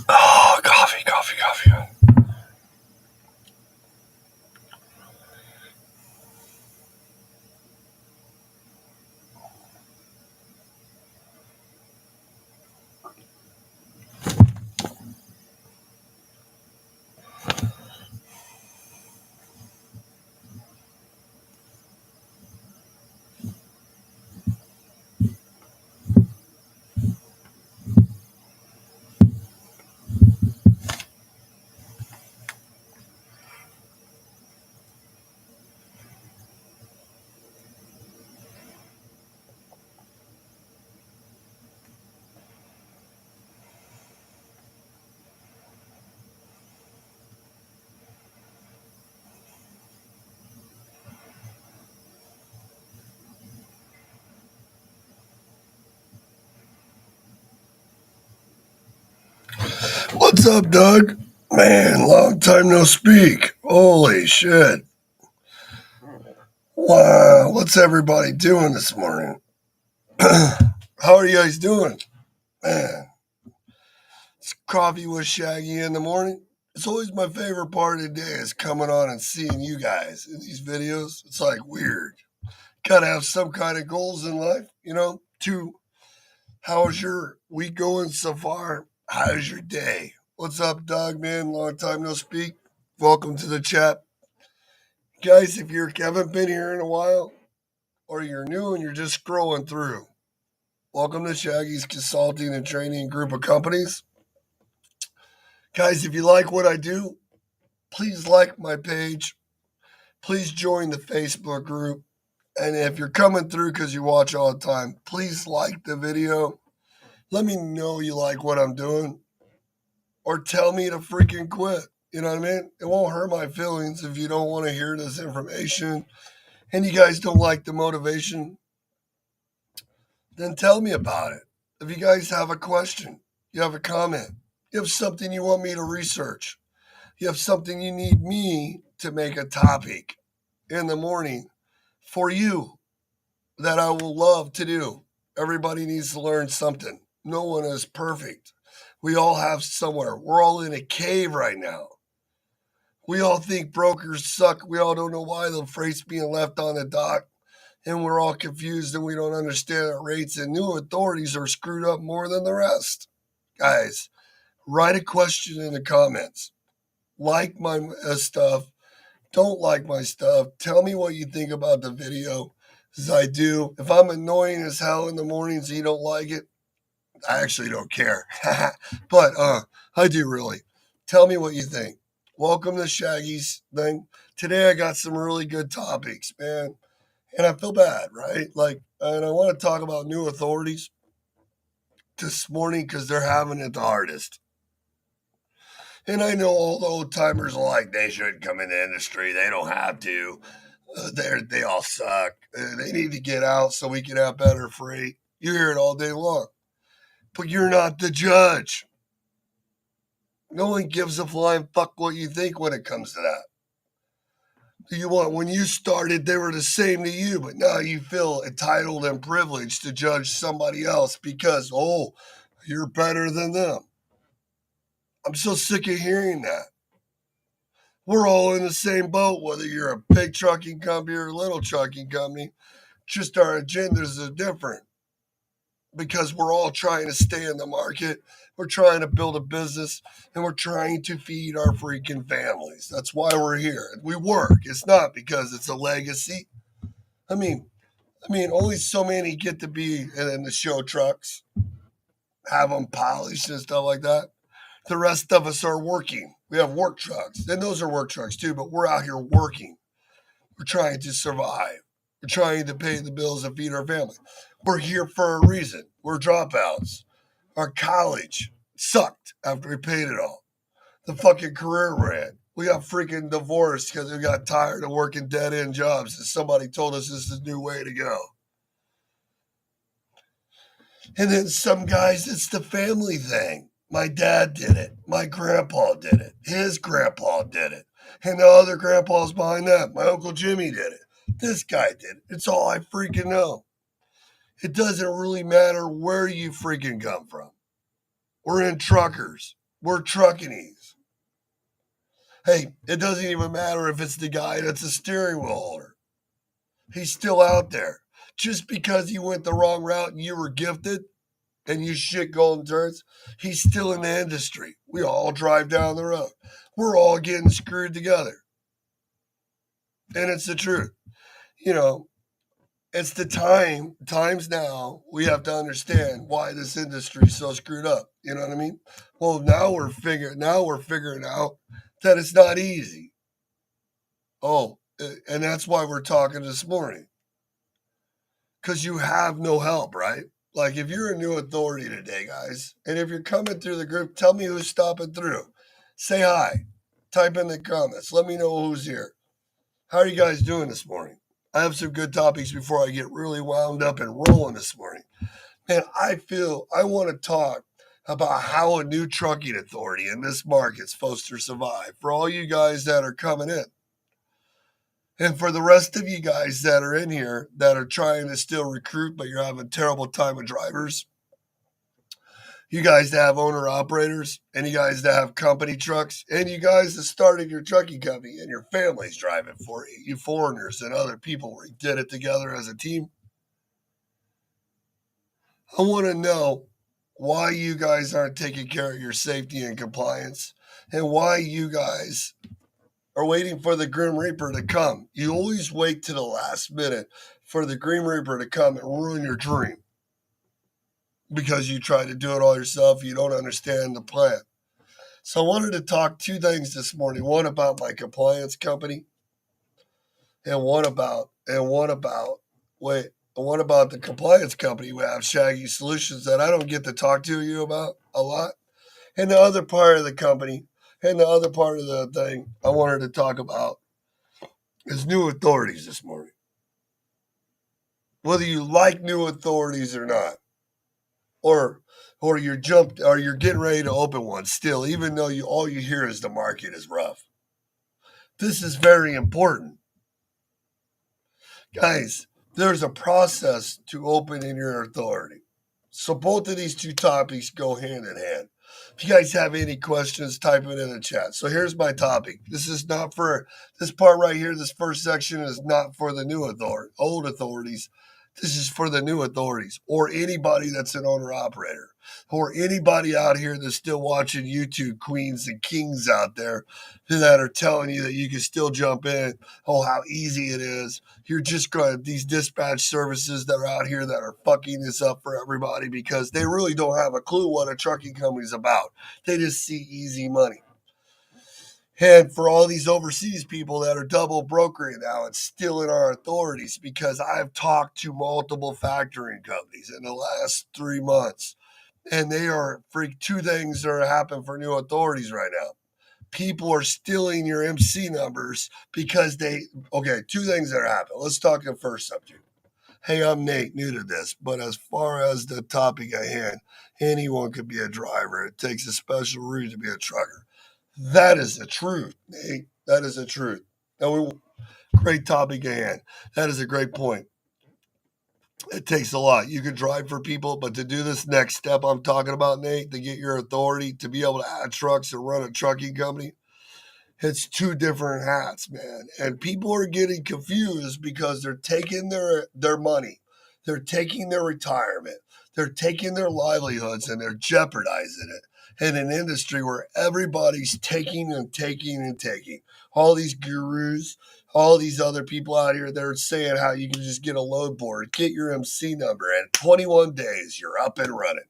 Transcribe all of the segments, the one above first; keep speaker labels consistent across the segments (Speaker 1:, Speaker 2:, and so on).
Speaker 1: Oh, coffee, coffee, coffee. What's up, Doug? Man, long time no speak. Holy shit. Wow, what's everybody doing this morning? How are you guys doing? Man, it's coffee with Shaggy in the morning. It's always my favorite part of the day is coming on and seeing you guys in these videos. It's like weird. Gotta have some kind of goals in life, to how's your week going so far? How's your day? What's up, Doug, man? Long time no speak. Welcome to the chat. Guys, if you haven't been here in a while or you're new and you're just scrolling through, welcome to Shaggy's Consulting and Training Group of Companies. Guys, if you like what I do, please like my page. Please join the Facebook group. And if you're coming through because you watch all the time, please like the video. Let me know you like what I'm doing or tell me to freaking quit. You know what I mean? It won't hurt my feelings if you don't want to hear this information and you guys don't like the motivation. Then tell me about it. If you guys have a question, you have a comment, you have something you want me to research, you have something you need me to make a topic in the morning for you that I will love to do. Everybody needs to learn something. No one is perfect. We all have somewhere. We're all in a cave right now. We all think brokers suck. We all don't know why the freight's being left on the dock. And we're all confused and we don't understand that rates and new authorities are screwed up more than the rest. Guys, write a question in the comments. Like my stuff. Don't like my stuff. Tell me what you think about the video. As I do. If I'm annoying as hell in the mornings and you don't like it, I actually don't care. But I do really. Tell me what you think. Welcome to Shaggy's thing. Today I got some really good topics, man. And I feel bad, right? And I want to talk about new authorities this morning because they're having it the hardest. And I know all the old timers are like, they shouldn't come in the industry. They don't have to. They all suck. They need to get out so we can have better freight. You hear it all day long. But you're not the judge. No one gives a flying fuck what you think when it comes to that. When you started, they were the same to you, but now you feel entitled and privileged to judge somebody else because, oh, you're better than them. I'm so sick of hearing that. We're all in the same boat, whether you're a big trucking company or a little trucking company. Just our agendas are different because we're all trying to stay in the market. We're trying to build a business and we're trying to feed our freaking families. That's why we're here. We work. It's not because it's a legacy. I mean, only so many get to be in the show trucks, have them polished and stuff like that. The rest of us are working. We have work trucks. And those are work trucks too, but we're out here working. We're trying to survive. We're trying to pay the bills and feed our family. We're here for a reason. We're dropouts. Our college sucked after we paid it all. The fucking career we're in. We got freaking divorced because we got tired of working dead end jobs and somebody told us this is the new way to go. And then some guys, it's the family thing. My dad did it. My grandpa did it. His grandpa did it. And the other grandpas behind that. My Uncle Jimmy did it. This guy did it. It's all I freaking know. It doesn't really matter where you freaking come from. We're in truckers. We're truckinese. Hey, it doesn't even matter if it's the guy that's a steering wheel holder. He's still out there. Just because he went the wrong route and you were gifted and you shit golden turds, he's still in the industry. We all drive down the road. We're all getting screwed together. And it's the truth. You know, it's the times now we have to understand why this industry is so screwed up. You know what I mean? Well, now we're figuring out that it's not easy. Oh, and that's why we're talking this morning. Because you have no help, right? Like if you're a new authority today, guys, and if you're coming through the group, tell me who's stopping through. Say hi. Type in the comments. Let me know who's here. How are you guys doing this morning? I have some good topics before I get really wound up and rolling this morning. Man, I want to talk about how a new trucking authority in this market's supposed to survive for all you guys that are coming in. And for the rest of you guys that are in here that are trying to still recruit, but you're having a terrible time with drivers, you guys that have owner operators, and you guys that have company trucks, and you guys that started your trucking company and your family's driving for you, you foreigners and other people where you did it together as a team. I want to know why you guys aren't taking care of your safety and compliance and why you guys are waiting for the Grim Reaper to come. You always wait to the last minute for the Grim Reaper to come and ruin your dream because you try to do it all yourself. You don't understand the plan. So I wanted to talk two things this morning. One about my compliance company and one about the compliance company we have, Shaggy Solutions, that I don't get to talk to you about a lot. And the other part of the company and the other part of the thing I wanted to talk about is new authorities this morning. Whether you like new authorities or not, or you're getting ready to open one still, even though all you hear is the market is rough. This is very important. Guys, there's a process to opening your authority. So both of these two topics go hand in hand. If you guys have any questions, type it in the chat. So here's my topic. This is not for this part right here. This first section is not for the old authorities. This is for the new authorities or anybody that's an owner operator or anybody out here that's still watching YouTube queens and kings out there that are telling you that you can still jump in. Oh, how easy it is. You're just going to these dispatch services that are out here that are fucking this up for everybody because they really don't have a clue what a trucking company is about. They just see easy money. And for all these overseas people that are double brokering now and stealing our authorities, because I've talked to multiple factoring companies in the last 3 months, and they are two things that are happening for new authorities right now. People are stealing your MC numbers because two things that are happening. Let's talk the first subject. Hey, I'm Nate, new to this, but as far as the topic at hand, anyone could be a driver. It takes a special route to be a trucker. That is the truth, Nate. That is the truth. Great topic at hand. That is a great point. It takes a lot. You can drive for people, but to do this next step I'm talking about, Nate, to get your authority to be able to add trucks and run a trucking company, it's two different hats, man. And people are getting confused because they're taking their money, they're taking their retirement, they're taking their livelihoods, and they're jeopardizing it in an industry where everybody's taking and taking and taking. All these gurus, all these other people out here, they're saying how you can just get a load board, get your MC number, and 21 days you're up and running.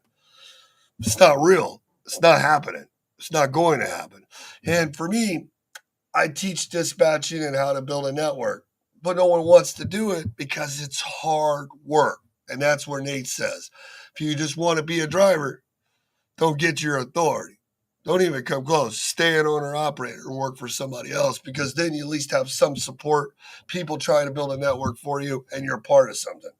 Speaker 1: It's not real. It's not happening. It's not going to happen. And for me, I teach dispatching and how to build a network, but no one wants to do it because it's hard work. And that's where Nate says, if you just want to be a driver, don't get your authority. Don't even come close. Stay an owner operator and work for somebody else because then you at least have some support, people trying to build a network for you, and you're part of something.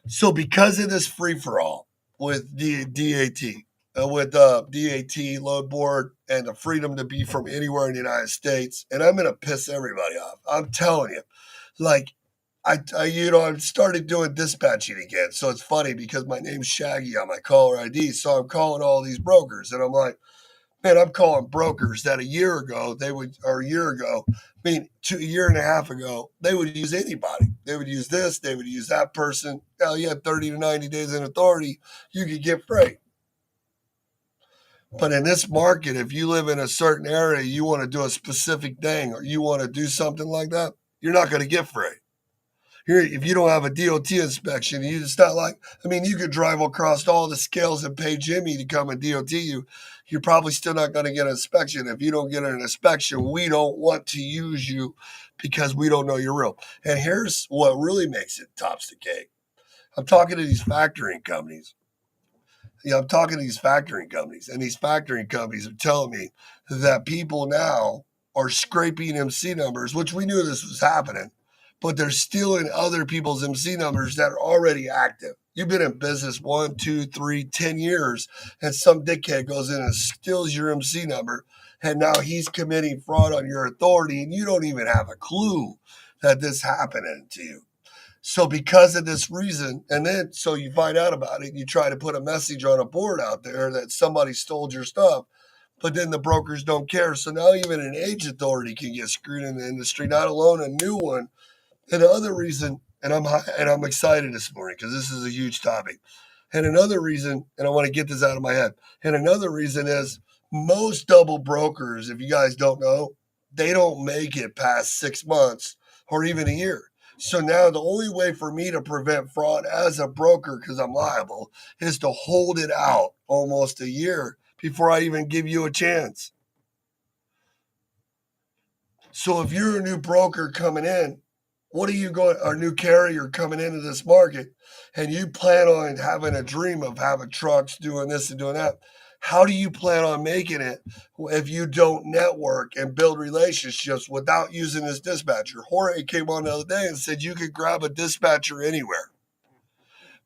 Speaker 1: So because of this free for all with DAT, load board, and the freedom to be from anywhere in the United States, and I'm gonna piss everybody off. I'm telling you, like I started doing dispatching again. So it's funny because my name's Shaggy on my caller ID. So I'm calling all these brokers, and I'm like, man, I'm calling brokers that a year ago or a year ago, I mean, a year and a half ago, they would use anybody. They would use this, they would use that person. Hell, you had 30 to 90 days in authority, you could get freight. But in this market, if you live in a certain area, you want to do a specific thing or you want to do something like that, you're not going to get freight. Here, if you don't have a DOT inspection, it's not like, I mean, you could drive across all the scales and pay Jimmy to come and DOT you. You're probably still not going to get an inspection. If you don't get an inspection, we don't want to use you because we don't know you're real. And here's what really makes it tops the cake. I'm talking to these factoring companies. I'm talking to these factoring companies, and these factoring companies are telling me that people now are scraping MC numbers, which we knew this was happening, but they're stealing other people's MC numbers that are already active. You've been in business 1, 2, 3, 10 years, and some dickhead goes in and steals your MC number, and now he's committing fraud on your authority, and you don't even have a clue that this happening to you. So because of this reason, and then so you find out about it, you try to put a message on a board out there that somebody stole your stuff, but then the brokers don't care. So now even an age authority can get screwed in the industry, not alone a new one. And the other reason, and I'm excited this morning because this is a huge topic. And another reason, and I want to get this out of my head. And another reason is most double brokers, if you guys don't know, they don't make it past 6 months or even a year. So now the only way for me to prevent fraud as a broker, because I'm liable, is to hold it out almost a year before I even give you a chance. So if you're a new broker coming in, what are you going, or new carrier coming into this market, and you plan on having a dream of having trucks doing this and doing that? How do you plan on making it if you don't network and build relationships without using this dispatcher? Jorge came on the other day and said you could grab a dispatcher anywhere.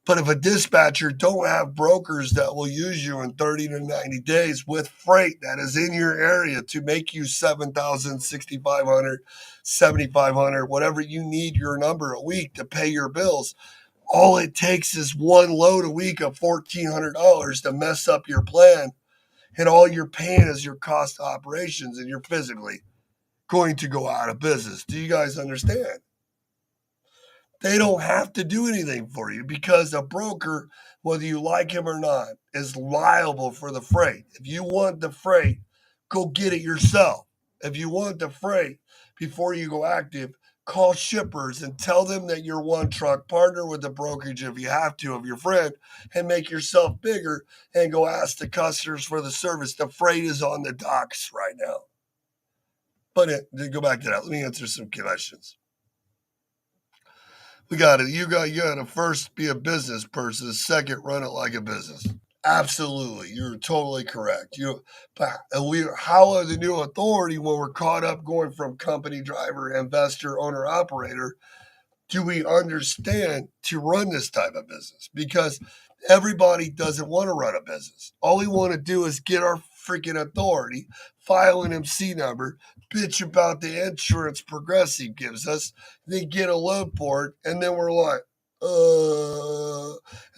Speaker 1: But if a dispatcher don't have brokers that will use you in 30 to 90 days with freight that is in your area to make you 7,000, 6,500, 7,500, whatever you need your number a week to pay your bills, all it takes is one load a week of $1,400 to mess up your plan. And all you're paying is your cost of operations, and you're physically going to go out of business. Do you guys understand? They don't have to do anything for you because a broker, whether you like him or not, is liable for the freight. If you want the freight, go get it yourself. If you want the freight before you go active, call shippers and tell them that you're one truck. Partner with the brokerage if you have to of your friend and make yourself bigger and go ask the customers for the service. The freight is on the docks right now. But to go back to that, let me answer some questions. We got it. You got to first be a business person. Second, run it like a business. Absolutely, you're totally correct. How are the new authority when we're caught up going from company driver, investor, owner, operator? Do we understand to run this type of business? Because everybody doesn't want to run a business. All we want to do is get our freaking authority, file an MC number, bitch about the insurance Progressive gives us, then get a load port, and then we're like,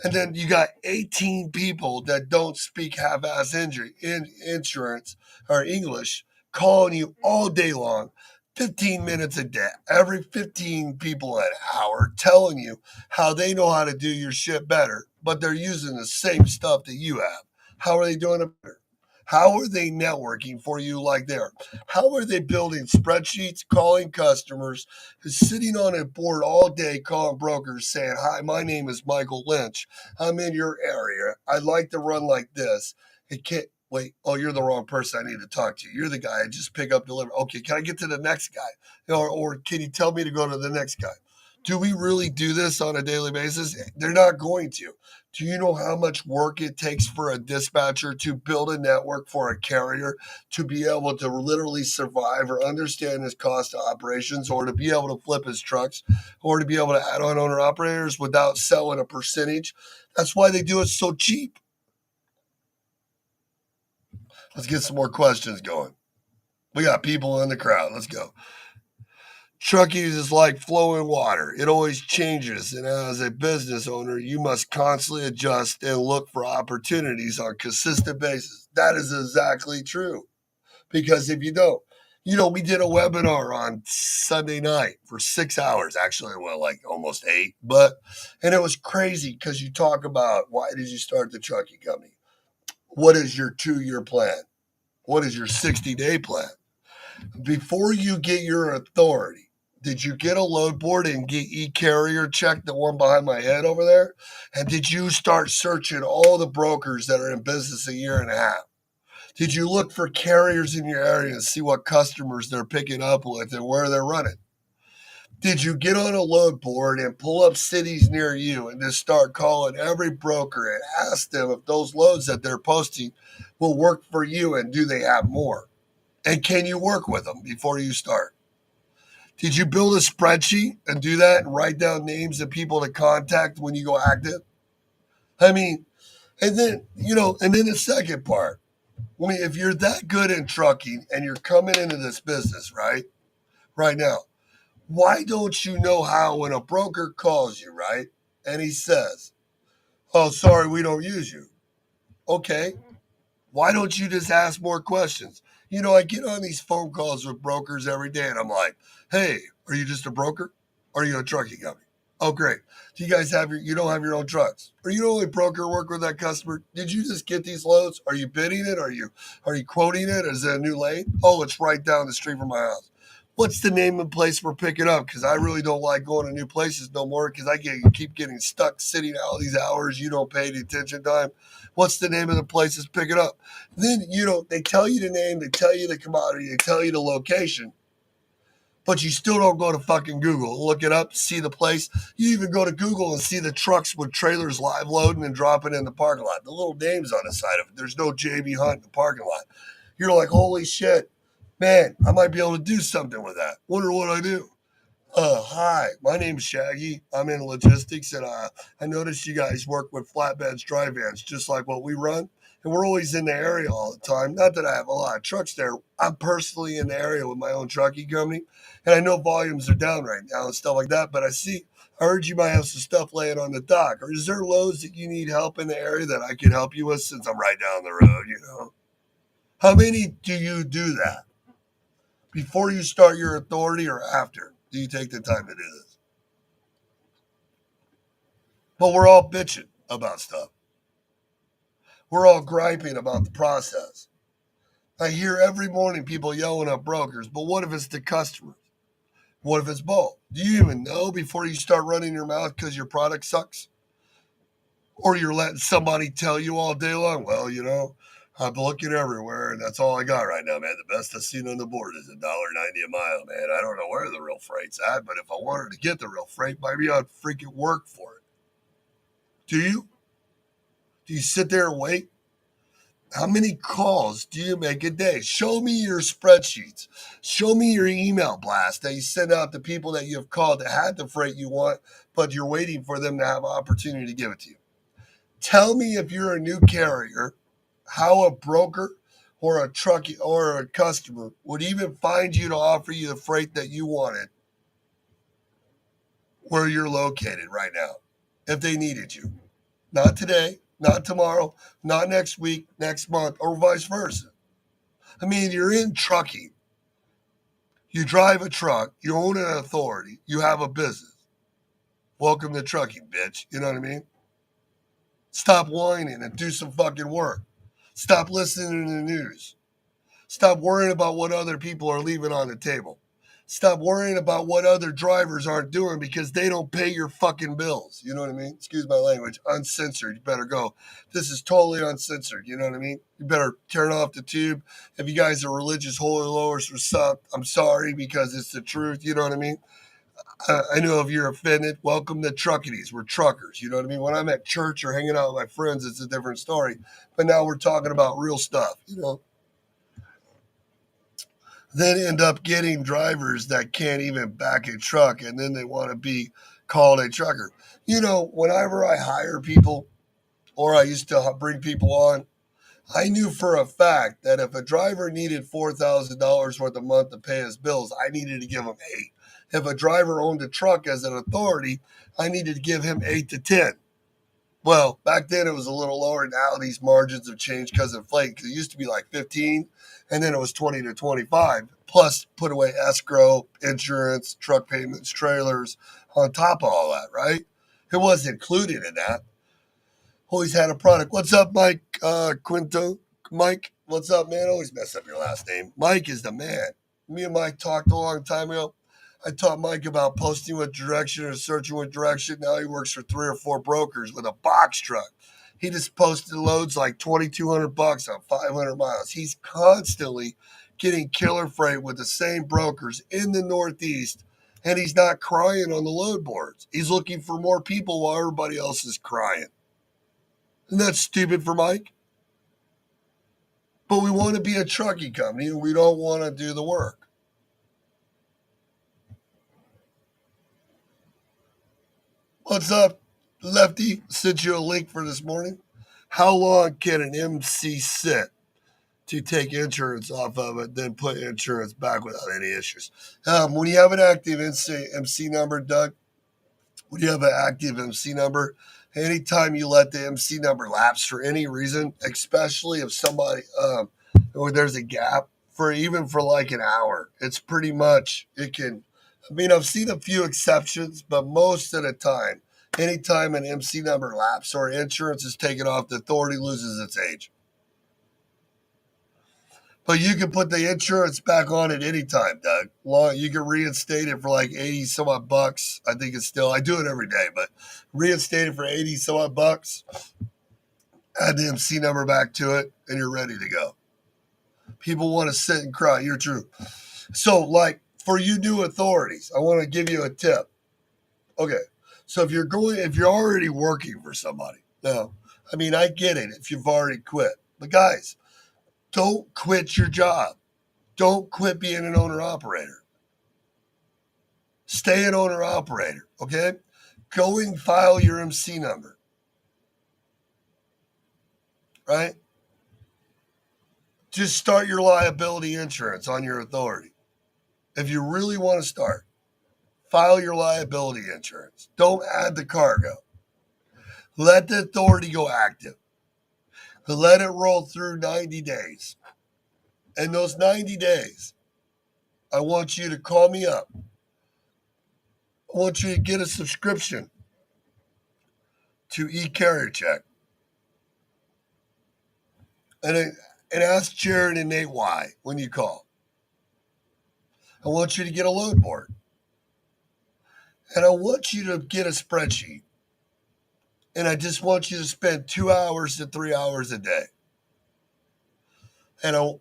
Speaker 1: and then you got 18 people that don't speak half-ass insurance or English calling you all day long 15 minutes a day, every 15 people an hour telling you how they know how to do your shit better, but they're using the same stuff that you have. How are they doing it better? How are they networking for you like they're? How are they building spreadsheets, calling customers, sitting on a board all day calling brokers saying, hi, my name is Michael Lynch. I'm in your area. I'd like to run like this. It can't, wait, oh, you're the wrong person I need to talk to. You're the guy I just pick up, deliver. Okay, can I get to the next guy? Or can you tell me to go to the next guy? Do we really do this on a daily basis? They're not going to. Do you know how much work it takes for a dispatcher to build a network for a carrier to be able to literally survive or understand his cost of operations or to be able to flip his trucks or to be able to add on owner operators without selling a percentage? That's why they do it so cheap. Let's get some more questions going. We got people in the crowd. Let's go. Trucking is like flowing water. It always changes, and as a business owner, you must constantly adjust and look for opportunities on a consistent basis. That is exactly true. Because if you don't, we did a webinar on Sunday night for 6 hours, actually, well, like almost 8, and it was crazy because you talk about why did you start the trucking company? What is your 2 year plan? What is your 60-day plan? Before you get your authority, did you get a load board and get e-carrier check, the one behind my head over there? And did you start searching all the brokers that are in business a year and a half? Did you look for carriers in your area and see what customers they're picking up with and where they're running? Did you get on a load board and pull up cities near you and just start calling every broker and ask them if those loads that they're posting will work for you and do they have more? And can you work with them before you start? Did you build a spreadsheet and do that and write down names of people to contact when you go active? I mean, and then the second part, if you're that good in trucking and you're coming into this business, right now, why don't you know how when a broker calls you, right? And he says, oh, sorry, we don't use you. Okay. Why don't you just ask more questions? I get on these phone calls with brokers every day and I'm like, hey, are you just a broker? Or are you a trucking company? Oh, great. Do you guys you don't have your own trucks? Are you the only broker work with that customer? Did you just get these loads? Are you bidding it? Are you quoting it? Is it a new lane? Oh, it's right down the street from my house. What's the name of the place we're picking up? Because I really don't like going to new places no more because keep getting stuck sitting out these hours. You don't pay any attention time. What's the name of the place that's picking up? Then, they tell you the name, they tell you the commodity, they tell you the location, but you still don't go to fucking Google, look it up, see the place. You even go to Google and see the trucks with trailers live loading and dropping in the parking lot. The little names on the side of it. There's no JB Hunt in the parking lot. You're like, holy shit, man, I might be able to do something with that. Wonder what I do. Hi, my name's Shaggy. I'm in logistics, and I noticed you guys work with flatbeds, dry vans, just like what we run. And we're always in the area all the time. Not that I have a lot of trucks there. I'm personally in the area with my own trucking company, and I know volumes are down right now and stuff like that. But I heard you might have some stuff laying on the dock. Or is there loads that you need help in the area that I can help you with since I'm right down the road? How many do you do that? Before you start your authority or after do you take the time to do this? But we're all bitching about stuff. We're all griping about the process. I hear every morning people yelling at brokers, but what if it's the customers? What if it's both? Do you even know before you start running your mouth because your product sucks? Or you're letting somebody tell you all day long, well, I'm looking everywhere and that's all I got right now, man. The best I've seen on the board is $1.90 a mile, man. I don't know where the real freight's at, but if I wanted to get the real freight, maybe I'd freaking work for it. Do you? Do you sit there and wait? How many calls do you make a day? Show me your spreadsheets. Show me your email blast that you send out to people that you have called that had the freight you want, but you're waiting for them to have an opportunity to give it to you. Tell me if you're a new carrier, how a broker or a truck or a customer would even find you to offer you the freight that you wanted where you're located right now if they needed you. Not today, not tomorrow, not next week, next month, or vice versa. I mean, you're in trucking. You drive a truck, you own an authority, you have a business. Welcome to trucking, bitch. You know what I mean? Stop whining and do some fucking work. Stop listening to the news. Stop worrying about what other people are leaving on the table. Stop worrying about what other drivers aren't doing because they don't pay your fucking bills. You know what I mean? Excuse my language. Uncensored. You better go. This is totally uncensored. You know what I mean? You better turn off the tube. If you guys are religious holy lowers or something, I'm sorry because it's the truth. You know what I mean? I know if you're offended, welcome to Truckities. We're truckers. You know what I mean? When I'm at church or hanging out with my friends, it's a different story. But now we're talking about real stuff. Then end up getting drivers that can't even back a truck and then they want to be called a trucker. Whenever I hire people or I used to bring people on, I knew for a fact that if a driver needed $4,000 worth a month to pay his bills, I needed to give him eight. If a driver owned a truck as an authority, I needed to give him 8 to 10. Well, back then it was a little lower. Now these margins have changed because of inflation. Because it used to be like 15, and then it was 20 to 25. Plus, put away escrow, insurance, truck payments, trailers, on top of all that, right? It was included in that. Always had a product. What's up, Mike Quinto? Mike, what's up, man? Always mess up your last name. Mike is the man. Me and Mike talked a long time ago. I taught Mike about posting with direction and searching with direction. Now he works for 3 or 4 brokers with a box truck. He just posted loads like $2,200 on 500 miles. He's constantly getting killer freight with the same brokers in the Northeast, and he's not crying on the load boards. He's looking for more people while everybody else is crying. Isn't that stupid for Mike? But we want to be a trucking company and we don't want to do the work. What's up, Lefty? Sent you a link for this morning. How long can an MC sit to take insurance off of it, then put insurance back without any issues? When you have an active MC number, Doug, when you have an active MC number, anytime you let the MC number lapse for any reason, especially if somebody, or there's a gap for even for like an hour, it's pretty much, it can, I mean, I've seen a few exceptions, but most of the time, anytime an MC number lapse or insurance is taken off, the authority loses its age. But you can put the insurance back on at any time, Doug. You can reinstate it for like 80 some odd bucks. I think it's still, I do it every day, but reinstate it for 80 some odd bucks. Add the MC number back to it, and you're ready to go. People want to sit and cry. You're true. So, like, for you new authorities, I want to give you a tip. Okay. So if you're already working for somebody, now, I mean, I get it if you've already quit. But guys, don't quit your job. Don't quit being an owner operator. Stay an owner operator, okay? Go and file your MC number, right? Just start your liability insurance on your authority. If you really want to start, file your liability insurance. Don't add the cargo. Let the authority go active. Let it roll through 90 days. And those 90 days, I want you to call me up. I want you to get a subscription to eCarrier Check. And ask Jared and Nate why when you call. I want you to get a load board. And I want you to get a spreadsheet. And I just want you to spend 2 hours to 3 hours a day. And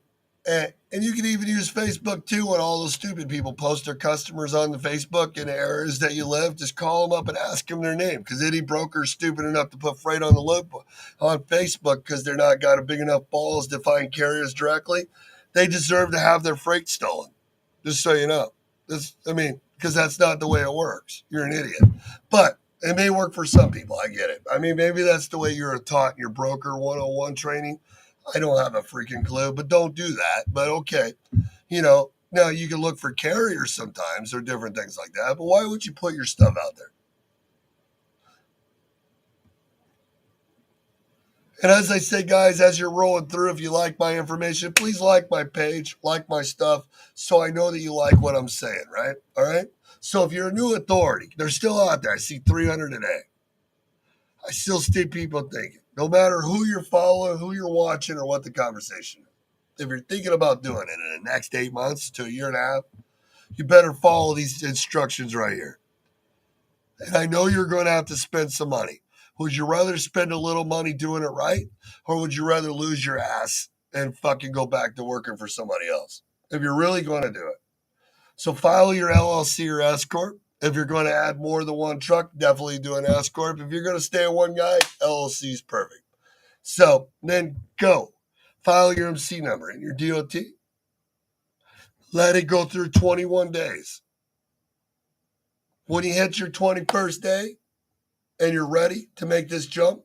Speaker 1: you can even use Facebook too when all those stupid people post their customers on the Facebook in areas that you live. Just call them up and ask them their name, because any broker is stupid enough to put freight on the load on Facebook because they're not got a big enough balls to find carriers directly. They deserve to have their freight stolen. Just so you know. Because that's not the way it works. You're an idiot. But it may work for some people. I get it. I mean, maybe that's the way you're taught in your broker 101 training. I don't have a freaking clue, but don't do that. But okay, now you can look for carriers sometimes or different things like that. But why would you put your stuff out there? And as I say, guys, as you're rolling through, if you like my information, please like my page, like my stuff, so I know that you like what I'm saying, right? All right? So if you're a new authority, they're still out there. I see 300 a day. I still see people thinking, no matter who you're following, who you're watching, or what the conversation is. If you're thinking about doing it in the next 8 months to a year and a half, you better follow these instructions right here. And I know you're going to have to spend some money. Would you rather spend a little money doing it right, or would you rather lose your ass and fucking go back to working for somebody else? If you're really going to do it. So file your LLC or S Corp. If you're going to add more than one truck, definitely do an S Corp. If you're going to stay at one guy, LLC is perfect. So then go. File your MC number and your DOT. Let it go through 21 days. When you hit your 21st day and you're ready to make this jump,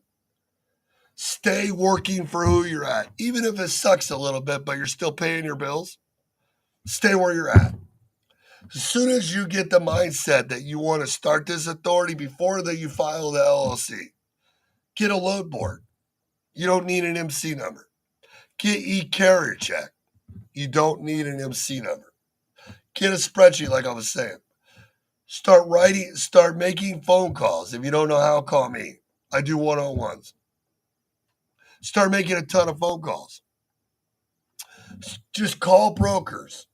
Speaker 1: stay working for who you're at. Even if it sucks a little bit, but you're still paying your bills, stay where you're at. As soon as you get the mindset that you want to start this authority before that you file the LLC, get a load board. You don't need an MC number. Get e-carrier check. You don't need an MC number. Get a spreadsheet like I was saying. Start making phone calls. If you don't know how, call me. I do one-on-ones. Start making a ton of phone calls. Just call brokers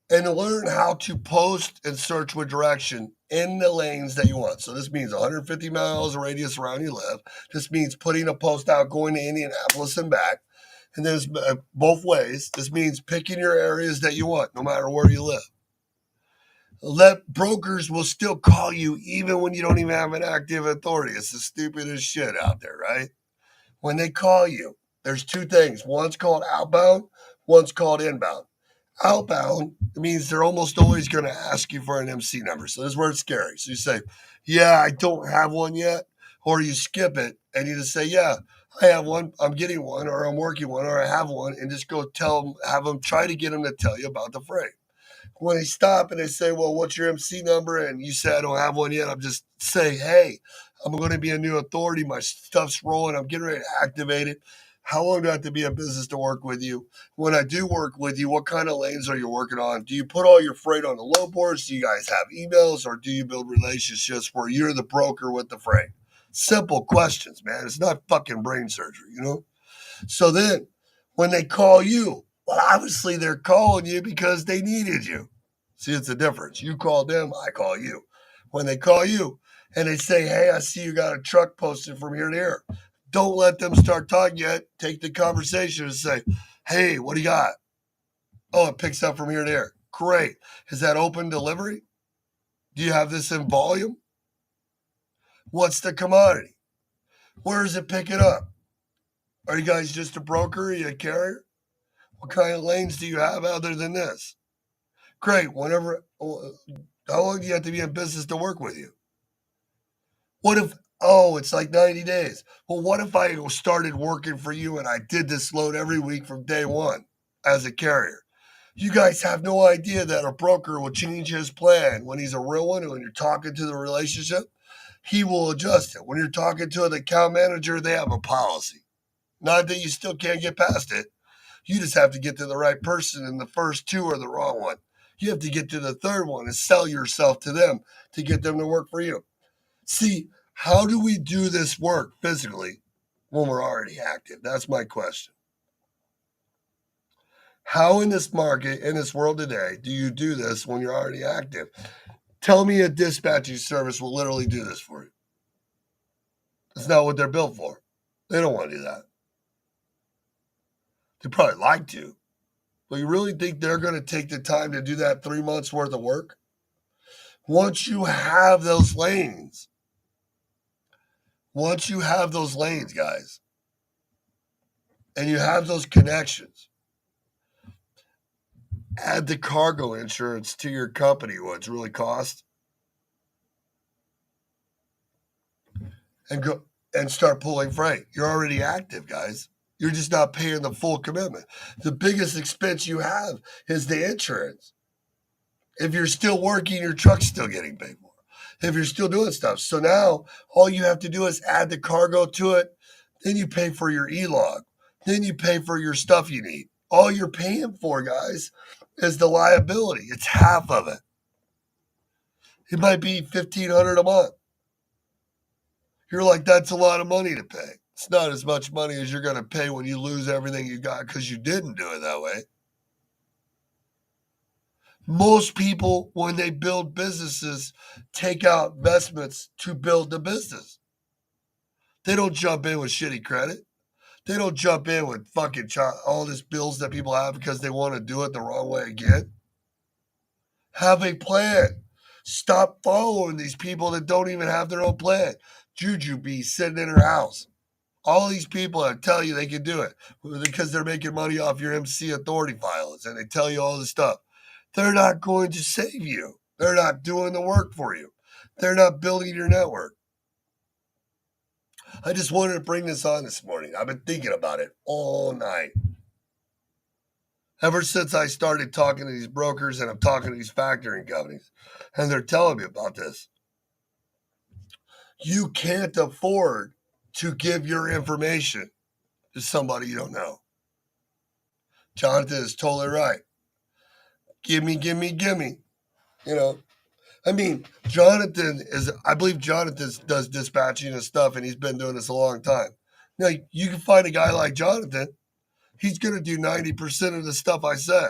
Speaker 1: and learn how to post and search with direction in the lanes that you want. So this means 150 miles radius around you live. This means putting a post out going to Indianapolis and back. And there's both ways. This means picking your areas that you want, no matter where you live. Brokers will still call you even when you don't even have an active authority. It's the stupidest shit out there, right? When they call you, there's two things. One's called outbound, one's called inbound. Outbound means they're almost always going to ask you for an MC number. So this is where it's scary. So you say, yeah, I don't have one yet. Or you skip it and you just say, yeah, I have one. I'm getting one, or I'm working one, or I have one. And just go have them try to get them to tell you about the freight. When they stop and they say, well, what's your MC number? And you say, I don't have one yet. I'm just saying, hey, I'm going to be a new authority. My stuff's rolling. I'm getting ready to activate it. How long do I have to be in business to work with you? When I do work with you, what kind of lanes are you working on? Do you put all your freight on the load boards? Do you guys have emails, or do you build relationships where you're the broker with the freight? Simple questions, man. It's not fucking brain surgery, you know? So then when they call you, well, obviously they're calling you because they needed you. See, it's a difference. You call them, I call you. When they call you and they say, hey, I see you got a truck posted from here to here, don't let them start talking yet. Take the conversation and say, hey, what do you got? Oh, it picks up from here to there. Great. Is that open delivery? Do you have this in volume? What's the commodity? Where is it picking up? Are you guys just a broker? Are you a carrier? What kind of lanes do you have other than this? Great. How long do you have to be in business to work with you? What if, oh, it's like 90 days. Well, what if I started working for you and I did this load every week from day one as a carrier? You guys have no idea that a broker will change his plan when he's a real one, and when you're talking to the relationship, he will adjust it. When you're talking to an account manager, they have a policy. Not that you still can't get past it. You just have to get to the right person, and the first two are the wrong one. You have to get to the third one and sell yourself to them to get them to work for you. See, how do we do this work physically when we're already active? That's my question. How in this market, in this world today, do you do this when you're already active? Tell me a dispatching service will literally do this for you. That's not what they're built for. They don't want to do that. They probably like to, but you really think they're going to take the time to do that 3 months worth of work? Once you have those lanes, guys, and you have those connections, add the cargo insurance to your company, what it's really cost, and go and start pulling freight. You're already active, guys. You're just not paying the full commitment. The biggest expense you have is the insurance. If you're still working, your truck's still getting paid for. If you're still doing stuff. So now all you have to do is add the cargo to it. Then you pay for your e-log. Then you pay for your stuff you need. All you're paying for, guys, is the liability. It's half of it. It might be $1,500 a month. You're like, that's a lot of money to pay. It's not as much money as you're going to pay when you lose everything you got because you didn't do it that way. Most people, when they build businesses, take out investments to build the business. They don't jump in with shitty credit. They don't jump in with fucking all these bills that people have because they want to do it the wrong way again. Have a plan. Stop following these people that don't even have their own plan. Juju be sitting in her house. All these people that tell you they can do it because they're making money off your MC authority files and they tell you all this stuff. They're not going to save you. They're not doing the work for you. They're not building your network. I just wanted to bring this on this morning. I've been thinking about it all night. Ever since I started talking to these brokers and I'm talking to these factoring companies, and they're telling me about this, you can't afford to give your information to somebody you don't know. Jonathan is totally right. Give me, give me, give me. You know, I mean, I believe Jonathan does dispatching and stuff, and he's been doing this a long time. Now, you can find a guy like Jonathan, he's going to do 90% of the stuff I said.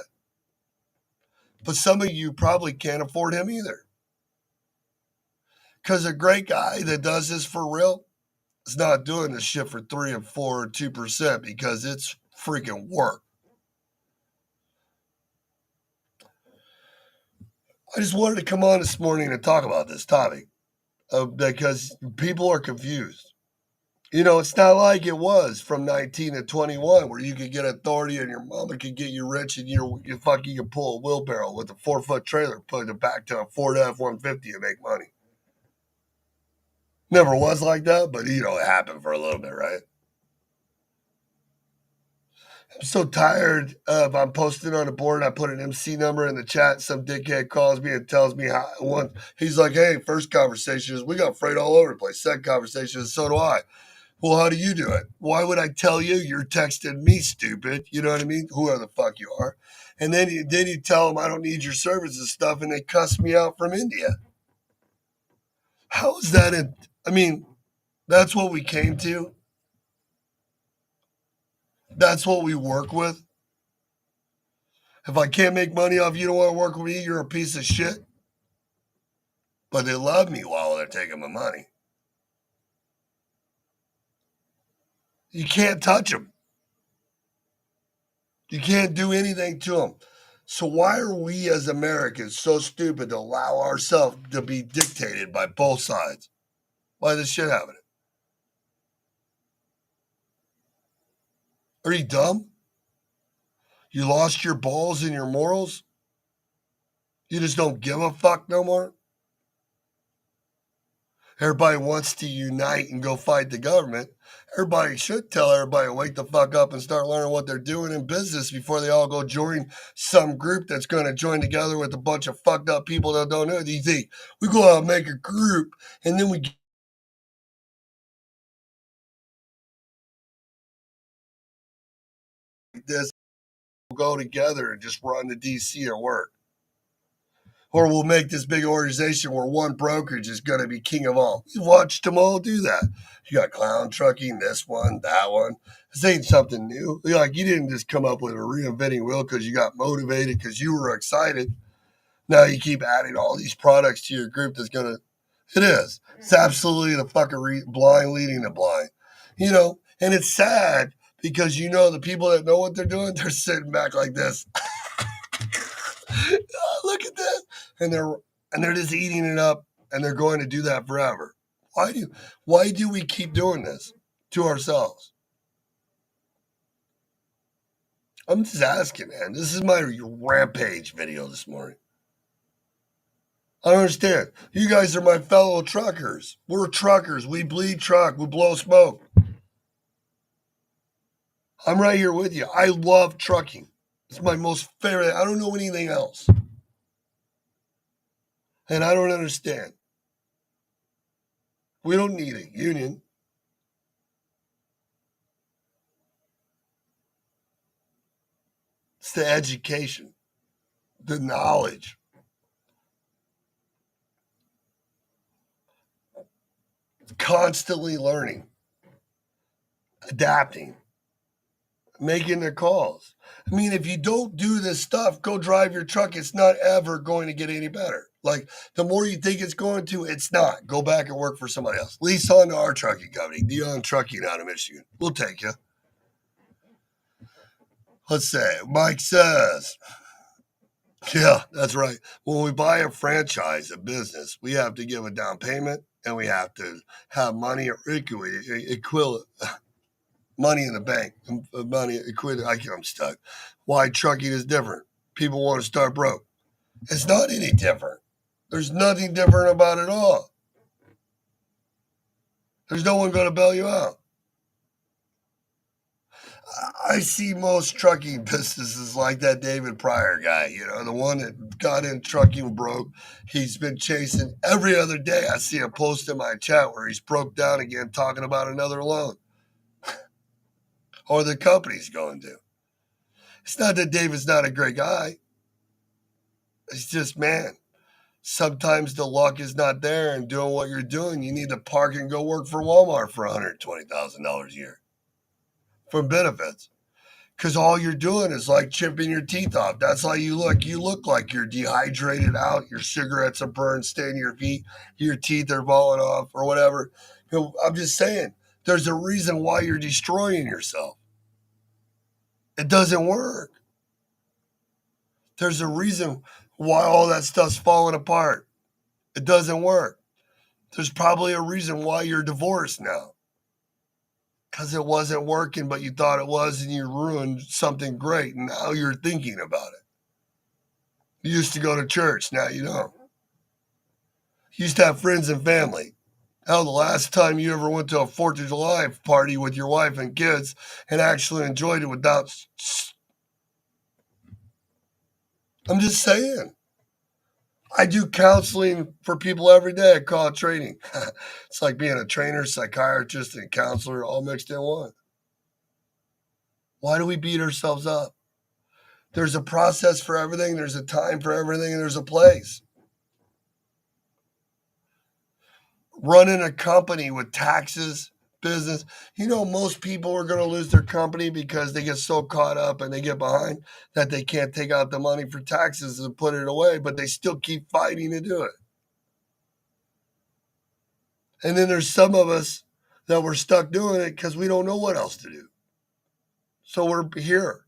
Speaker 1: But some of you probably can't afford him either. Because a great guy that does this for real is not doing this shit for 3 and 4 or 2% because it's freaking work. I just wanted to come on this morning and talk about this topic because people are confused. You know, it's not like it was from 19 to 21 where you could get authority and your mama could get you rich and you fucking could pull a wheelbarrow with a 4-foot trailer, put it back to a Ford F-150 and make money. Never was like that, but you know, it happened for a little bit, right? I'm so tired of I'm posting on the board. I put an MC number in the chat. Some dickhead calls me and tells me how one. He's like, "Hey, first conversation is we got freight all over the place. Second conversation is so do I." Well, how do you do it? Why would I tell you? You're texting me, stupid. You know what I mean? Whoever the fuck you are. And then you tell them I don't need your services and stuff, and they cuss me out from India. How is that? I mean, that's what we came to. That's what we work with. If I can't make money off you, don't want to work with me, you're a piece of shit. But they love me while they're taking my money. You can't touch them. You can't do anything to them. So why are we as Americans so stupid to allow ourselves to be dictated by both sides? Why is this shit happening? Are you dumb? You lost your balls and your morals? You just don't give a fuck no more? Everybody wants to unite and go fight the government. Everybody should tell everybody to wake the fuck up and start learning what they're doing in business before they all go join some group that's going to join together with a bunch of fucked up people that don't know. You think we go out and make a group and then we get this, we'll go together and just run to DC and work. Or we'll make this big organization where one brokerage is going to be king of all. You watched them all do that. You got clown trucking, this one, that one. This ain't something new. Like you didn't just come up with a reinventing wheel because you got motivated because you were excited. Now you keep adding all these products to your group that's going to. It is. It's absolutely the fucking blind leading the blind. You know, and it's sad because you know the people that know what they're doing, they're sitting back like this. Oh, look at this, and they're just eating it up, and they're going to do that forever. Why do we keep doing this to ourselves? I'm just asking, man. This is my rampage video this morning. I don't understand. You guys are my fellow truckers. We're truckers. We bleed truck. We blow smoke. I'm right here with you. I love trucking. It's my most favorite. I don't know anything else. And I don't understand. We don't need a union. It's the education, the knowledge, constantly learning, adapting, making their calls. I mean, if you don't do this stuff, go drive your truck. It's not ever going to get any better. Like, the more you think it's going to, it's not. Go back and work for somebody else. Lease on to our trucking company, Dion Trucking out of Michigan. We'll take you. Let's say, Mike says, yeah, that's right. When we buy a franchise, a business, we have to give a down payment and we have to have money or money in the bank, money equivalent. I'm stuck. Why trucking is different? People want to start broke. It's not any different. There's nothing different about it all. There's no one going to bail you out. I see most trucking businesses like that David Pryor guy, the one that got in trucking broke. He's been chasing every other day. I see a post in my chat where he's broke down again talking about another loan or the company's going to. It's not that David's not a great guy. It's just, man, sometimes the luck is not there and doing what you're doing. You need to park and go work for Walmart for $120,000 a year for benefits. Because all you're doing is like chipping your teeth off. That's how you look. You look like you're dehydrated out. Your cigarettes are burned, staying to your feet. Your teeth are falling off or whatever. I'm just saying, there's a reason why you're destroying yourself. It doesn't work. There's a reason why all that stuff's falling apart. It doesn't work. There's probably a reason why you're divorced now. Because it wasn't working, but you thought it was, and you ruined something great, and now you're thinking about it. You used to go to church, now you don't. You used to have friends and family. Hell, the last time you ever went to a 4th of July party with your wife and kids and actually enjoyed it without. I'm just saying. I do counseling for people every day. I call it training. It's like being a trainer, psychiatrist, and counselor all mixed in one. Why do we beat ourselves up? There's a process for everything. There's a time for everything, and there's a place. Running a company with taxes, business, most people are going to lose their company because they get so caught up and they get behind that they can't take out the money for taxes and put it away, but they still keep fighting to do it. And then there's some of us that we're stuck doing it because we don't know what else to do. So we're here,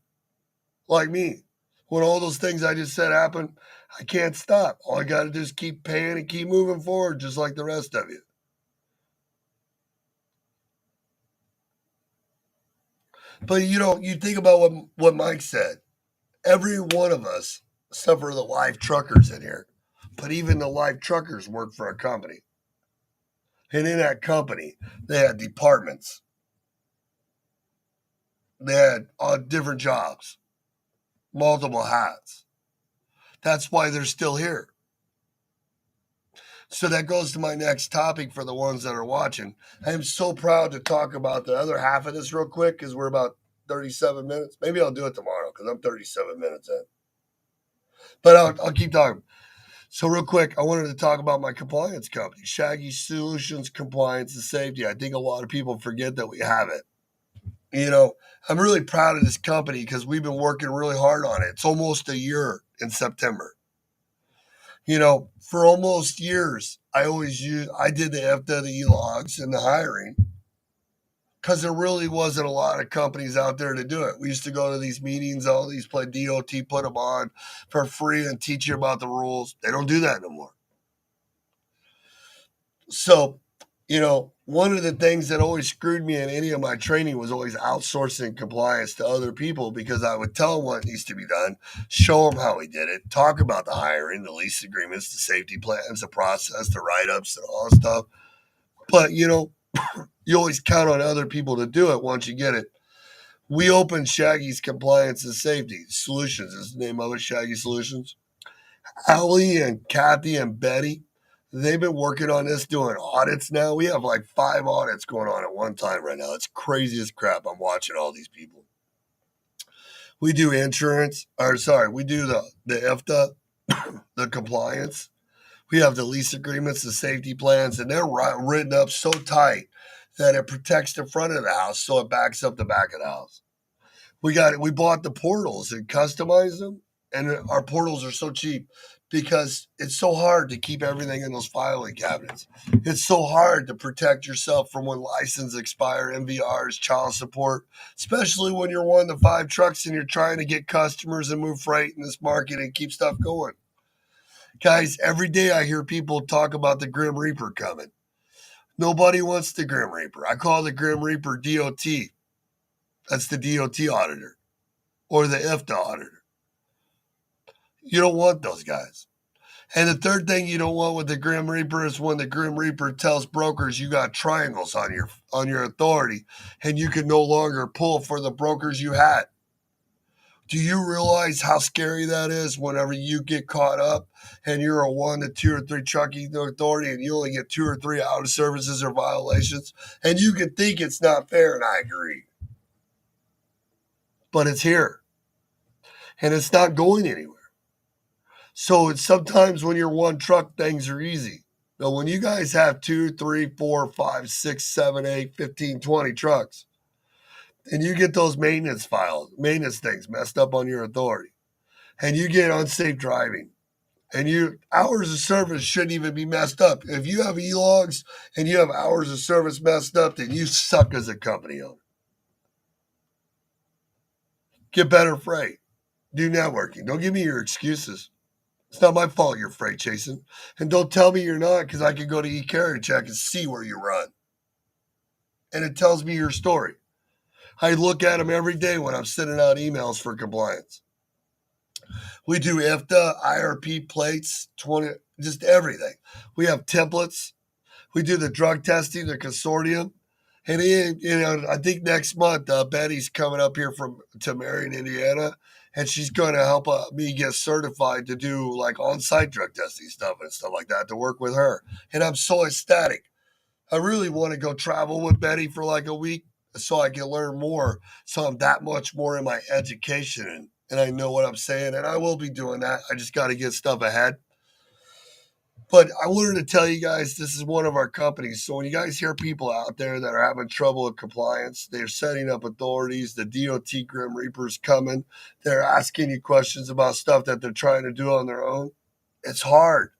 Speaker 1: like me. When all those things I just said happen, I can't stop. All I got to do is keep paying and keep moving forward, just like the rest of you. But you think about what Mike said. Every one of us, except for the live truckers in here, but even the live truckers work for a company. And in that company, they had departments. They had different jobs, multiple hats. That's why they're still here. So that goes to my next topic for the ones that are watching. I am so proud to talk about the other half of this real quick because we're about 37 minutes. Maybe I'll do it tomorrow because I'm 37 minutes in. But I'll keep talking. So real quick, I wanted to talk about my compliance company, Shaggy Solutions Compliance and Safety. I think a lot of people forget that we have it. I'm really proud of this company because we've been working really hard on it. It's almost a year in September. For almost years, I did the FWE logs and the hiring because there really wasn't a lot of companies out there to do it. We used to go to these meetings, all these play DOT, put them on for free and teach you about the rules. They don't do that no more. So, one of the things that always screwed me in any of my training was always outsourcing compliance to other people because I would tell them what needs to be done, show them how we did it, talk about the hiring, the lease agreements, the safety plans, the process, the write-ups, and all that stuff. But, you always count on other people to do it once you get it. We opened Shaggy's Compliance and Safety Solutions. Is the name of it, Shaggy Solutions. Allie and Kathy and Betty, they've been working on this doing audits now. We have like 5 audits going on at one time right now. It's crazy as crap. I'm watching all these people. We do insurance, we do the IFTA, the compliance. We have the lease agreements, the safety plans, and they're written up so tight that it protects the front of the house so it backs up the back of the house. We bought the portals and customized them, and our portals are so cheap because it's so hard to keep everything in those filing cabinets. It's so hard to protect yourself from when license expire, MVRs, child support, especially when you're one of the 5 trucks and you're trying to get customers and move freight in this market and keep stuff going. Guys, every day I hear people talk about the Grim Reaper coming. Nobody wants the Grim Reaper. I call the Grim Reaper DOT. That's the DOT auditor or the IFTA auditor. You don't want those guys. And the third thing you don't want with the Grim Reaper is when the Grim Reaper tells brokers you got triangles on your authority and you can no longer pull for the brokers you had. Do you realize how scary that is whenever you get caught up and you're a 1 to 2 or 3 trucking authority and you only get 2 or 3 out of services or violations? And you can think it's not fair, and I agree. But it's here and it's not going anywhere. So it's sometimes when you're one truck, things are easy. But when you guys have 2, 3, 4, 5, 6, 7, 8, 15, 20 trucks, and you get those maintenance things messed up on your authority, and you get unsafe driving, and your hours of service shouldn't even be messed up. If you have e-logs and you have hours of service messed up, then you suck as a company owner. Get better freight. Do networking. Don't give me your excuses. It's not my fault you're freight chasing. And don't tell me you're not, because I can go to eCarrier Check and see where you run. And it tells me your story. I look at them every day when I'm sending out emails for compliance. We do IFTA, IRP plates, 20, just everything. We have templates. We do the drug testing, the consortium. And I think next month Betty's coming up here to Marion, Indiana, and she's going to help me get certified to do like on-site drug testing stuff and stuff like that to work with her. And I'm so ecstatic. I really want to go travel with Betty for like a week so I can learn more. So I'm that much more in my education and I know what I'm saying. And I will be doing that. I just got to get stuff ahead. But I wanted to tell you guys this is one of our companies. So when you guys hear people out there that are having trouble with compliance, they're setting up authorities, the DOT Grim Reaper's coming, they're asking you questions about stuff that they're trying to do on their own. It's hard.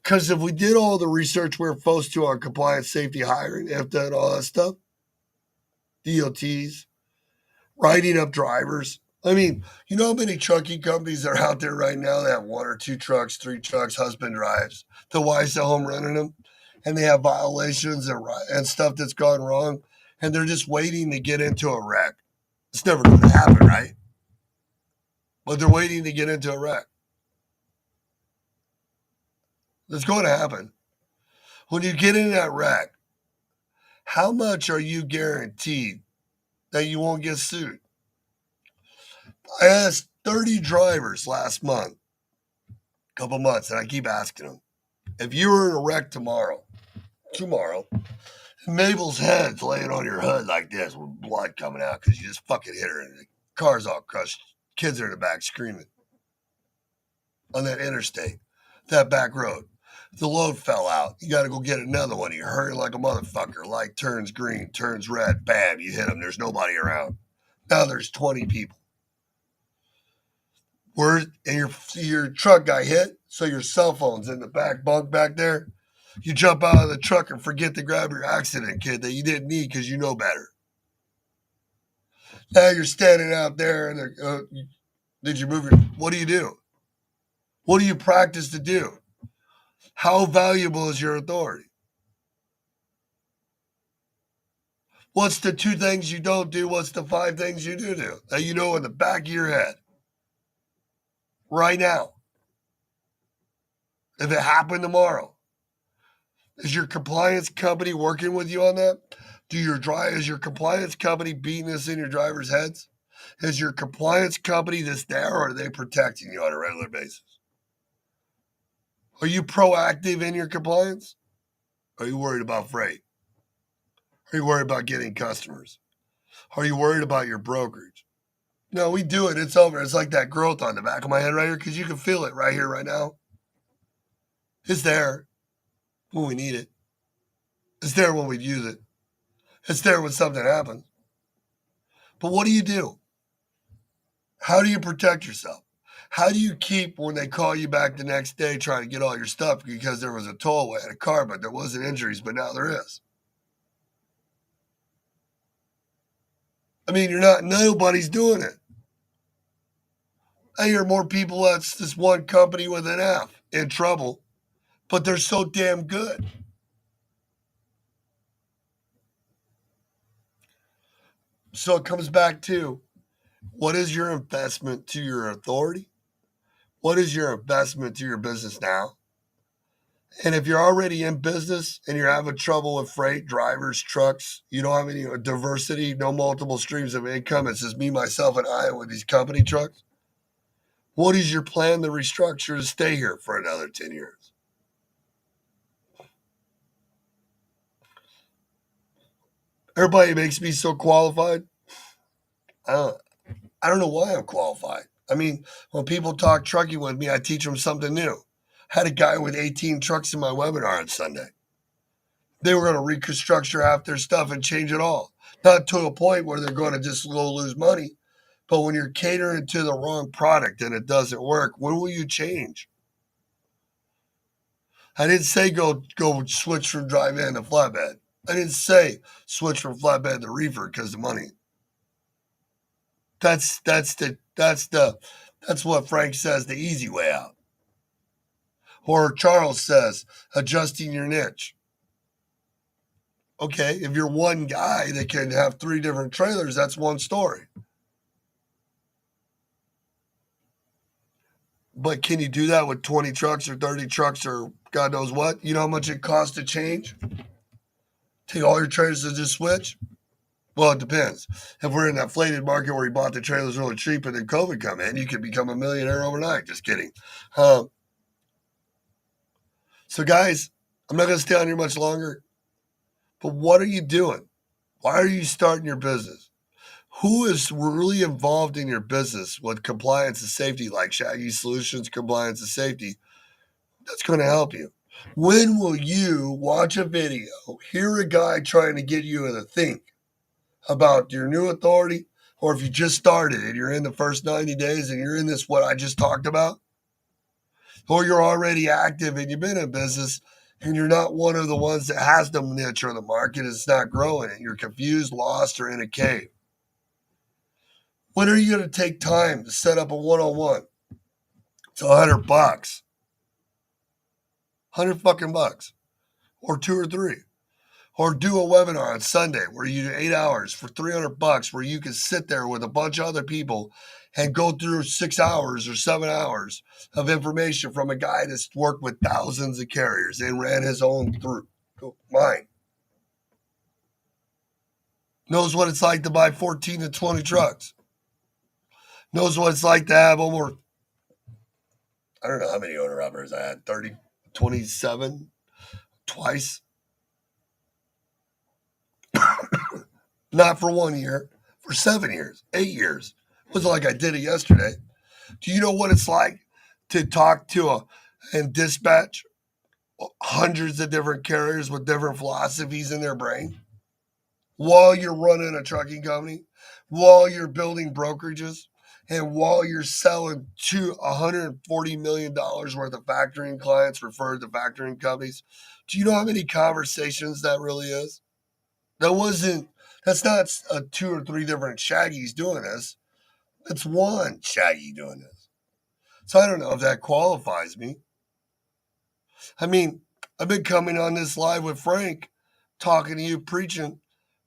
Speaker 1: Because if we did all the research we're supposed to on compliance, safety, hiring, IFTA, and all that stuff, DOTs, writing up drivers. I mean, you know how many trucking companies are out there right now that have 1 or 2 trucks, 3 trucks, husband drives, the wife's at home running them, and they have violations and stuff that's gone wrong, and they're just waiting to get into a wreck. It's never going to happen, right? But they're waiting to get into a wreck. It's going to happen. When you get in that wreck, how much are you guaranteed that you won't get sued? I asked 30 drivers last month, couple months, and I keep asking them, if you were in a wreck tomorrow, Mabel's head's laying on your hood like this with blood coming out because you just fucking hit her and the car's all crushed. Kids are in the back screaming on that interstate, that back road. The load fell out. You got to go get another one. You hurry like a motherfucker. Light turns green, turns red. Bam, you hit them. There's nobody around. Now there's 20 people. And your truck got hit, so your cell phone's in the back bunk back there. You jump out of the truck and forget to grab your accident kit that you didn't need because you know better. Now you're standing out there and did you move what do you do? What do you practice to do? How valuable is your authority? What's the 2 things you don't do? What's the 5 things you do that you know in the back of your head right now? If it happened tomorrow, is your compliance company working with you on that? Is your compliance company beating this in your drivers' heads? Is your compliance company this there, or are they protecting you on a regular basis? Are you proactive in your compliance? Are you worried about freight? Are you worried about getting customers? Are you worried about your brokerage? No, we do it. It's over. It's like that growth on the back of my head right here because you can feel it right here, right now. It's there when we need it. It's there when we use it. It's there when something happens. But what do you do? How do you protect yourself? How do you keep when they call you back the next day trying to get all your stuff because there was a tollway in a car, but there wasn't injuries, but now there is? I mean, nobody's doing it. I hear more people that's this one company with an F in trouble, but they're so damn good. So it comes back to what is your investment to your authority? What is your investment to your business now? And if you're already in business and you're having trouble with freight, drivers, trucks, you don't have any diversity, no multiple streams of income, it's just me, myself, and I with these company trucks. What is your plan to restructure to stay here for another 10 years? Everybody makes me so qualified. I don't know why I'm qualified. I mean, when people talk trucking with me, I teach them something new. Had a guy with 18 trucks in my webinar on Sunday. They were going to reconstructure half their stuff and change it all. Not to a point where they're going to just go lose money, but when you're catering to the wrong product and it doesn't work, when will you change? I didn't say go switch from drive in to flatbed. I didn't say switch from flatbed to reefer because of money. That's what Frank says, the easy way out. Or Charles says, adjusting your niche. Okay, if you're one guy that can have 3 different trailers, that's one story. But can you do that with 20 trucks or 30 trucks or God knows what? You know how much it costs to change? Take all your trailers and just switch? Well, it depends. If we're in that inflated market where you bought the trailers really cheap and then COVID come in, you could become a millionaire overnight. Just kidding. So, guys, I'm not going to stay on here much longer. But what are you doing? Why are you starting your business? Who is really involved in your business with compliance and safety, like Shaggy Solutions Compliance and Safety? That's going to help you. When will you watch a video, hear a guy trying to get you to think about your new authority, or if you just started and you're in the first 90 days and you're in this, what I just talked about, or you're already active and you've been in business and you're not one of the ones that has the niche or the market, it's not growing and you're confused, lost, or in a cave. When are you going to take time to set up a one-on-one? It's $100, $100 or 2 or 3. Or do a webinar on Sunday where you do 8 hours for $300 where you can sit there with a bunch of other people and go through 6 hours or 7 hours of information from a guy that's worked with thousands of carriers and ran his own through mine. Knows what it's like to buy 14 to 20 trucks. Knows what it's like to have over, I don't know how many owner operators I had, 30, 27, twice. Not for 1 year, for 7 years, 8 years. It wasn't like I did it yesterday. Do you know what it's like to talk to and dispatch hundreds of different carriers with different philosophies in their brain while you're running a trucking company, while you're building brokerages, and while you're selling to $140 million worth of factoring clients referred to factoring companies? Do you know how many conversations that really is? That's not 2 or 3 different Shaggies doing this. It's one Shaggy doing this. So I don't know if that qualifies me. I mean, I've been coming on this live with Frank, talking to you, preaching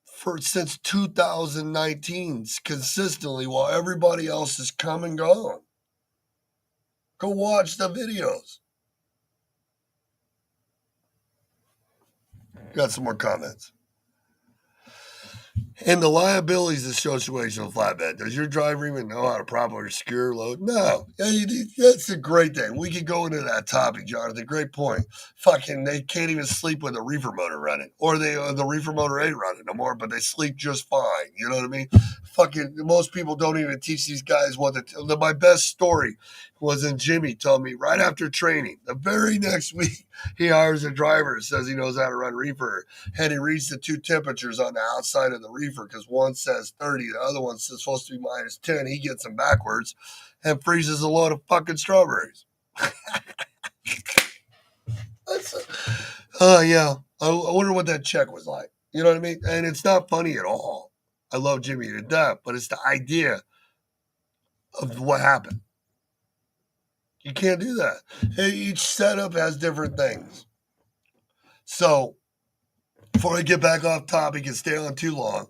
Speaker 1: for since 2019 consistently while everybody else is come and gone. Go watch the videos. Got some more comments. And the liabilities association with flatbed. Does your driver even know how to properly secure a load? No. That's a great thing. We could go into that topic, Jonathan. Great point. Fucking, they can't even sleep with a reefer motor running. Or the reefer motor ain't running no more, but they sleep just fine. You know what I mean? Fucking, most people don't even teach these guys what to. My best story was in Jimmy told me right after training, the very next week, he hires a driver, says he knows how to run reefer, and he reads the 2 temperatures on the outside of the reefer because one says 30, the other one's supposed to be minus 10. He gets them backwards and freezes a load of fucking strawberries. Yeah. I wonder what that check was like. You know what I mean? And it's not funny at all. I love Jimmy to death, but it's the idea of what happened. You can't do that. Each setup has different things. So, before I get back off topic and stay on too long,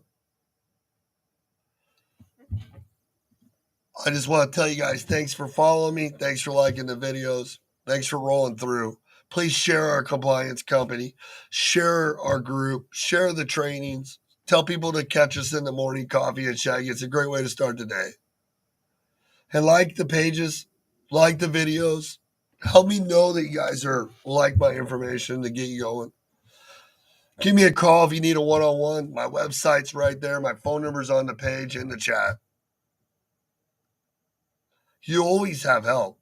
Speaker 1: I just want to tell you guys thanks for following me. Thanks for liking the videos. Thanks for rolling through. Please share our compliance company, share our group, share the trainings. Tell people to catch us in the morning coffee at Shaggy. It's a great way to start the day. And like the pages, like the videos. Help me know that you guys are like my information to get you going. Give me a call if you need a one-on-one. My website's right there. My phone number's on the page in the chat. You always have help.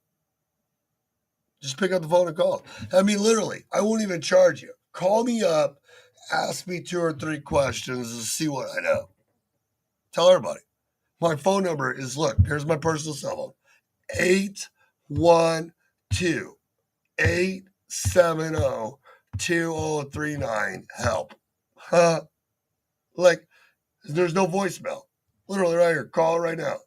Speaker 1: Just pick up the phone and call. I mean, literally, I won't even charge you. Call me up, ask me 2 or 3 questions and see what I know. Tell everybody. My phone number is, look, here's my personal cell phone. 812-870-2039. Help. Huh? Like, there's no voicemail. Literally right here. Call right now.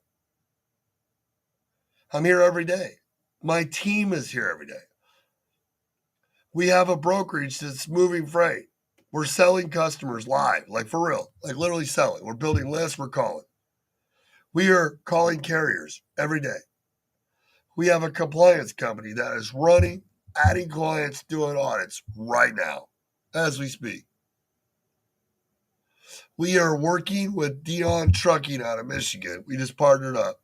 Speaker 1: I'm here every day. My team is here every day. We have a brokerage that's moving freight. We're selling customers live, like for real, like literally selling. We're building lists, we're calling. We are calling carriers every day. We have a compliance company that is running, adding clients, doing audits right now as we speak. We are working with Dion Trucking out of Michigan. We just partnered up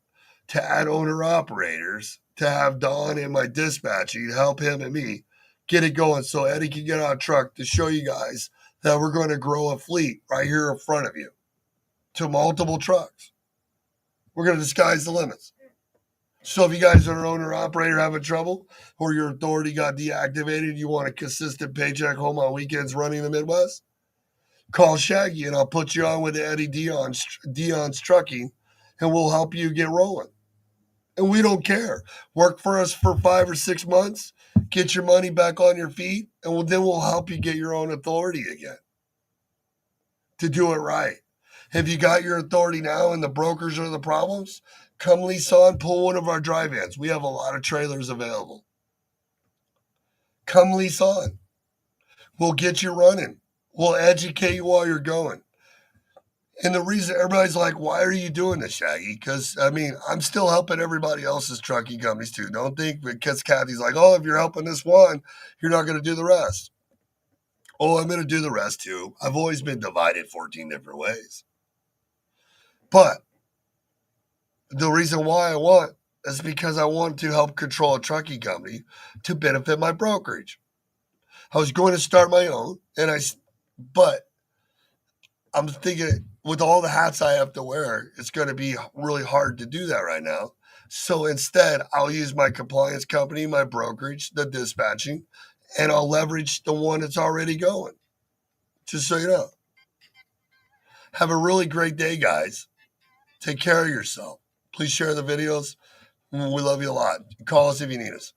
Speaker 1: to add owner operators to have Don and my dispatching help him and me get it going so Eddie can get on a truck to show you guys that we're going to grow a fleet right here in front of you to multiple trucks. We're going to disguise the limits. So if you guys are an owner operator having trouble or your authority got deactivated, you want a consistent paycheck home on weekends running the Midwest, call Shaggy and I'll put you on with Eddie Dion's Trucking and we'll help you get rolling. And we don't care. Work for us for 5 or 6 months, get your money back on your feet, and then we'll help you get your own authority again to do it right. Have you got your authority now and the brokers are the problems? Come lease on, pull one of our dry vans. We have a lot of trailers available. Come lease on. We'll get you running. We'll educate you while you're going. And the reason everybody's like, why are you doing this, Shaggy? Because, I mean, I'm still helping everybody else's trucking companies too. Don't think because Kathy's like, oh, if you're helping this one, you're not going to do the rest. Oh, I'm going to do the rest too. I've always been divided 14 different ways. But the reason why I want is because I want to help control a trucking company to benefit my brokerage. I was going to start my own, but I'm thinking with all the hats I have to wear, it's going to be really hard to do that right now. So instead, I'll use my compliance company, my brokerage, the dispatching, and I'll leverage the one that's already going. Just so you know. Have a really great day, guys. Take care of yourself. Please share the videos. We love you a lot. Call us if you need us.